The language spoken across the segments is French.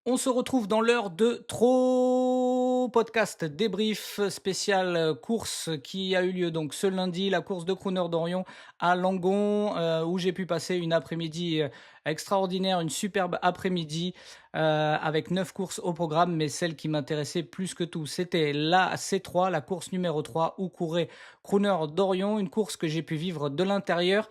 On se retrouve dans l'heure de trop podcast débrief spécial course qui a eu lieu donc ce lundi, la course de Crooner d'Orion à Langon, où j'ai pu passer une après-midi extraordinaire, une superbe après-midi avec 9 courses au programme, mais celle qui m'intéressait plus que tout, c'était la C3, la course numéro 3 où courait Crooner d'Orion, une course que j'ai pu vivre de l'intérieur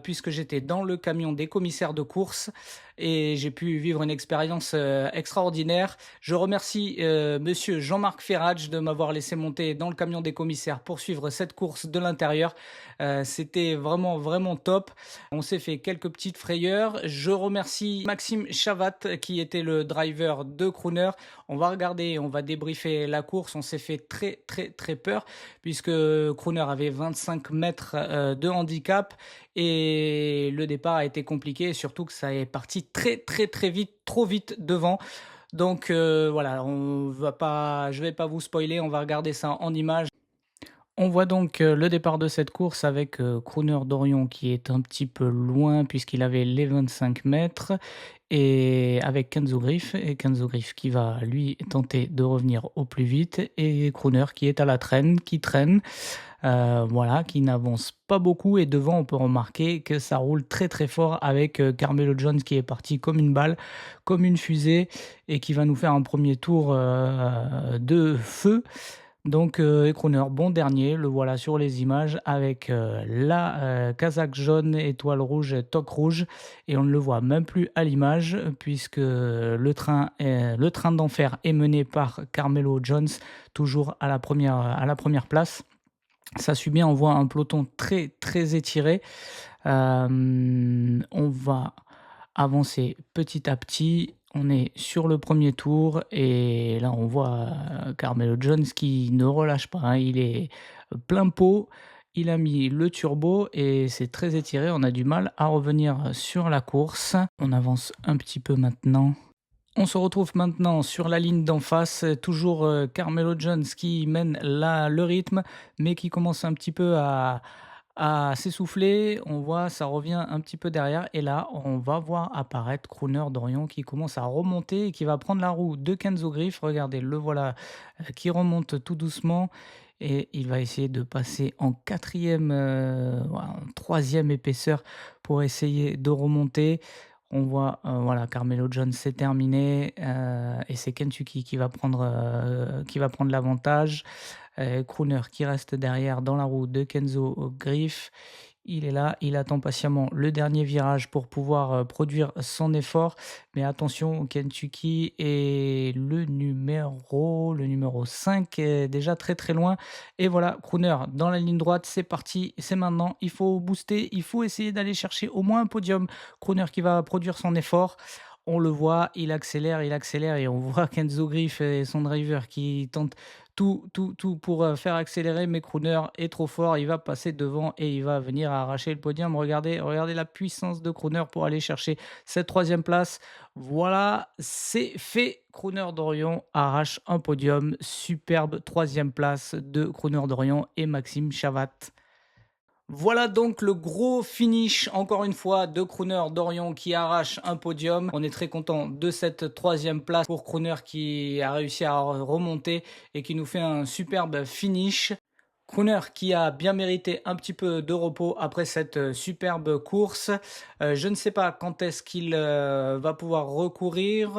puisque j'étais dans le camion des commissaires de course et j'ai pu vivre une expérience extraordinaire. Je remercie monsieur Jean-Marc Ferrage de m'avoir laissé monter dans le camion des commissaires pour suivre cette course de l'intérieur. C'était vraiment, vraiment top. On s'est fait quelques petites frayeurs. Je remercie Maxime Chavat qui était le driver de Crooner. On va regarder, on va débriefer la course. On s'est fait très, très, très peur puisque Crooner avait 25 mètres de handicap et le départ a été compliqué, surtout que ça est parti très très très vite, trop vite devant. Donc voilà, je vais pas vous spoiler, on va regarder ça en images. On voit donc le départ de cette course avec Crooner d'Orion qui est un petit peu loin puisqu'il avait les 25 mètres et avec Kenzo Griff, et Kenzo Griff qui va lui tenter de revenir au plus vite et Crooner qui est à la traîne, qui traîne. Voilà, qui n'avance pas beaucoup et devant, on peut remarquer que ça roule très, très fort avec, Carmelo Jones qui est parti comme une balle, comme une fusée et qui va nous faire un premier tour, de feu. Donc, Crooner, bon dernier, le voilà sur les images avec, la, casaque jaune, étoile rouge, toque rouge et on ne le voit même plus à l'image puisque le train d'enfer est mené par Carmelo Jones, toujours à la première place. Ça suit bien, on voit un peloton très, très étiré. On va avancer petit à petit. On est sur le premier tour et là, on voit, Carmelo Jones qui ne relâche pas, hein. Il est plein pot, il a mis le turbo et c'est très étiré. On a du mal à revenir sur la course. On avance un petit peu maintenant. On se retrouve maintenant sur la ligne d'en face, toujours, Carmelo Jones qui mène le rythme, mais qui commence un petit peu à s'essouffler. On voit, ça revient un petit peu derrière et là, on va voir apparaître Crooner d'Orion qui commence à remonter et qui va prendre la roue de Kenzo Griff. Regardez, le voilà, qui remonte tout doucement et il va essayer de passer en 4e, voilà, en 3e épaisseur pour essayer de remonter. On voit, voilà, Carmelo Jones, c'est terminé, et c'est Kentucky qui va prendre l'avantage. Crooner qui reste derrière dans la roue de Kenzo Griff. Il est là, il attend patiemment le dernier virage pour pouvoir, produire son effort. Mais attention, Kentucky est le numéro 5 est déjà très, très loin et voilà, Crooner dans la ligne droite, c'est parti, c'est maintenant. Il faut booster, il faut essayer d'aller chercher au moins un podium. Crooner qui va produire son effort. On le voit, il accélère et on voit Kenzo Griff et son driver qui tentent tout pour, faire accélérer, mais Crooner est trop fort, il va passer devant et il va venir arracher le podium. Regardez la puissance de Crooner pour aller chercher cette troisième place. Voilà, c'est fait. Crooner d'Orion arrache un podium. Superbe troisième place de Crooner d'Orion et Maxime Chavat. Voilà donc le gros finish, encore une fois, de Crooner d'Orion qui arrache un podium. On est très content de cette troisième place pour Crooner qui a réussi à remonter et qui nous fait un superbe finish. Crooner qui a bien mérité un petit peu de repos après cette superbe course. Je ne sais pas quand est-ce qu'il va pouvoir recourir.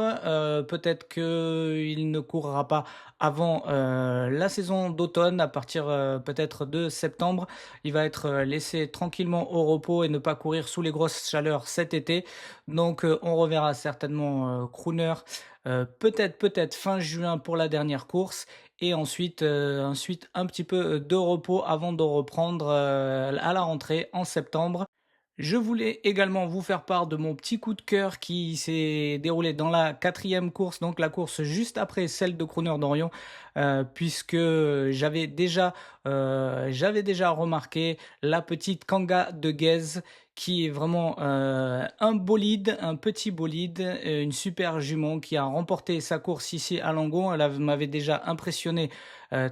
Peut-être qu'il ne courra pas avant la saison d'automne, à partir peut-être de septembre. Il va être laissé tranquillement au repos et ne pas courir sous les grosses chaleurs cet été. Donc on reverra certainement Crooner peut-être fin juin pour la dernière course et ensuite un petit peu de repos avant de reprendre, à la rentrée en septembre. Je voulais également vous faire part de mon petit coup de cœur qui s'est déroulé dans la 4e course, donc la course juste après celle de Crooner d'Orion, puisque j'avais déjà remarqué la petite Kanga de Guez qui est vraiment, un bolide, un petit bolide, une super jument qui a remporté sa course ici à Langon. Elle m'avait déjà impressionné,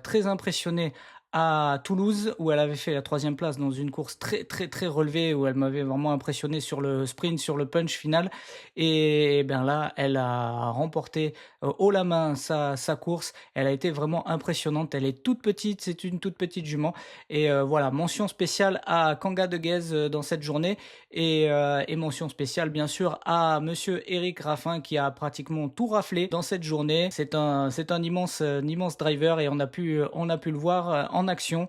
très impressionné à Toulouse, où elle avait fait la 3e place dans une course très très très relevée, où elle m'avait vraiment impressionné sur le sprint, sur le punch final. Et bien là, elle a remporté haut la main sa course. Elle a été vraiment impressionnante. Elle est toute petite, c'est une toute petite jument. Et voilà, mention spéciale à Kanga de Guez dans cette journée. Et mention spéciale bien sûr à monsieur Eric Raffin qui a pratiquement tout raflé dans cette journée. C'est un immense driver et on a pu le voir en action.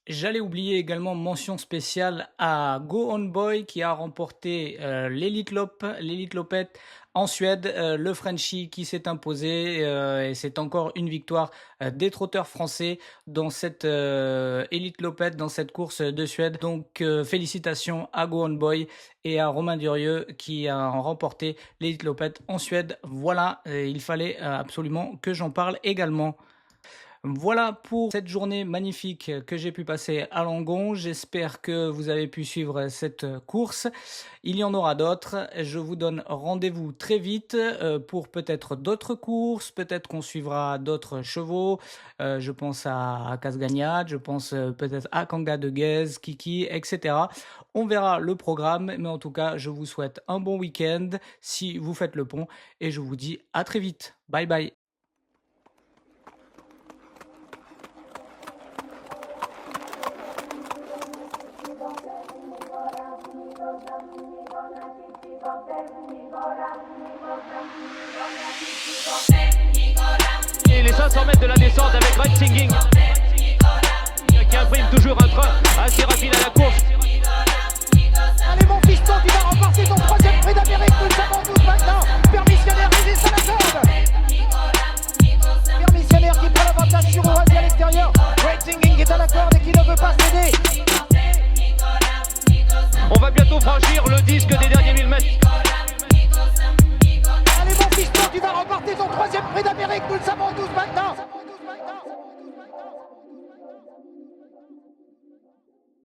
J'allais oublier également mention spéciale à Go On Boy qui a remporté l'Elite Lopette en Suède, le Frenchie qui s'est imposé et c'est encore une victoire des trotteurs français dans cette Elite Lopette, dans cette course de Suède. Donc félicitations à Go On Boy et à Romain Durieux qui a remporté l'Elite Lopette en Suède. Voilà, il fallait absolument que j'en parle également. Voilà pour cette journée magnifique que j'ai pu passer à Langon. J'espère que vous avez pu suivre cette course. Il y en aura d'autres. Je vous donne rendez-vous très vite pour peut-être d'autres courses. Peut-être qu'on suivra d'autres chevaux. Je pense à Casgagnat, je pense peut-être à Kanga de Guez, Kiki, etc. On verra le programme, mais en tout cas, je vous souhaite un bon week-end si vous faites le pont et je vous dis à très vite. Bye bye. Et les 500 mètres de la descente avec Red Singing qui imprime toujours un train assez rapide à la course. Allez mon fiston, tu vas remporter ton 3e prix d'Amérique, nous le savons tous maintenant. Permissionnaire résiste à la corde. Permissionnaire qui prend l'avantage sur Oasis à l'extérieur. Red Singing est à la corde et qui ne veut pas céder. On va bientôt franchir le disque des derniers 1000 mètres. Allez mon fiston, tu vas remporter ton 3e prix d'Amérique, nous le savons tous maintenant.